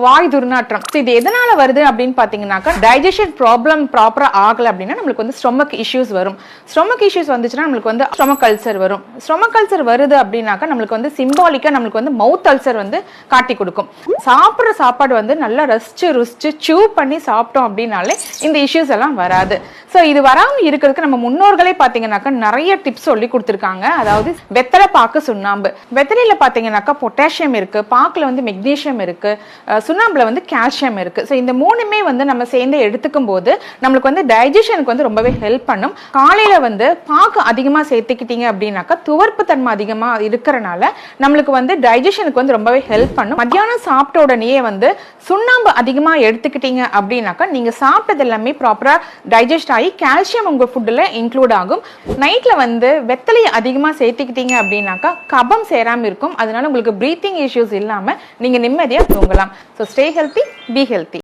வாய் துர்நாற்றம். இது எதனால வருது அப்படின்னு பாத்தீங்கன்னாக்கா டைஜஷன் ப்ராப்ளம் ப்ராப்பரா ஆகல அப்படின்னா நம்மளுக்கு வந்து ஸ்டொமக் இஷ்யூஸ் வரும். ஸ்டொமக் இஷ்யூஸ் வந்துச்சுன்னா நம்மளுக்கு வந்து ஸ்டொமக் அல்சர் வரும். ஸ்டொமக் அல்சர் வருது அப்படின்னாக்கா நம்மளுக்கு வந்து சிம்பாலிக்கா நம்மளுக்கு வந்து மவுத் அல்சர் வந்து காட்டி கொடுக்கும். சாப்பிட்ற சாப்பாடு வந்து நல்லா ரசிச்சு ருசிச்சு சூ பண்ணி சாப்பிட்டோம் அப்படின்னாலே இந்த இஷ்யூஸ் எல்லாம் வராது. ஸோ இது வராம இருக்கிறதுக்கு நம்ம முன்னோர்களே பாத்தீங்கன்னாக்கா நிறைய டிப்ஸ் சொல்லி கொடுத்துருக்காங்க. அதாவது வெத்தலை பாக்கு சுண்ணாம்பு. வெத்தலையில பாத்தீங்கன்னாக்கா பொட்டாசியம் இருக்கு, பாக்குல வந்து மெக்னீசியம் இருக்கு, சுண்ணாம்புல வந்து கால்சியம் இருக்கு. ஸோ இந்த மூணுமே வந்து நம்ம சேர்ந்து எடுத்துக்கும் போது நம்மளுக்கு வந்து டைஜஷனுக்கு வந்து ரொம்பவே ஹெல்ப் பண்ணும். காலையில வந்து பாக்கு அதிகமா சேர்த்துக்கிட்டீங்க அப்படின்னாக்கா துவர்ப்பு தன்மை அதிகமா இருக்கிறனால நம்மளுக்கு வந்து டைஜஷனுக்கு வந்து ரொம்பவே ஹெல்ப் பண்ணும். மத்தியானம் சாப்பிட்ட உடனே வந்து சுண்ணாம்பு அதிகமா எடுத்துக்கிட்டீங்க அப்படின்னாக்கா நீங்க சாப்பிட்டது எல்லாமே ப்ராப்பரா டைஜஸ்ட் ஆகி கால்சியம் உங்க ஃபுட்ல இன்க்ளூட் ஆகும். நைட்ல வந்து வெத்தலையை அதிகமா சேர்த்துக்கிட்டீங்க அப்படின்னாக்கா கபம் சேராம இருக்கும். அதனால உங்களுக்கு பிரீத்திங் இஷ்யூஸ் இல்லாம நீங்க நிம்மதியா தூங்கலாம். So stay healthy, be healthy.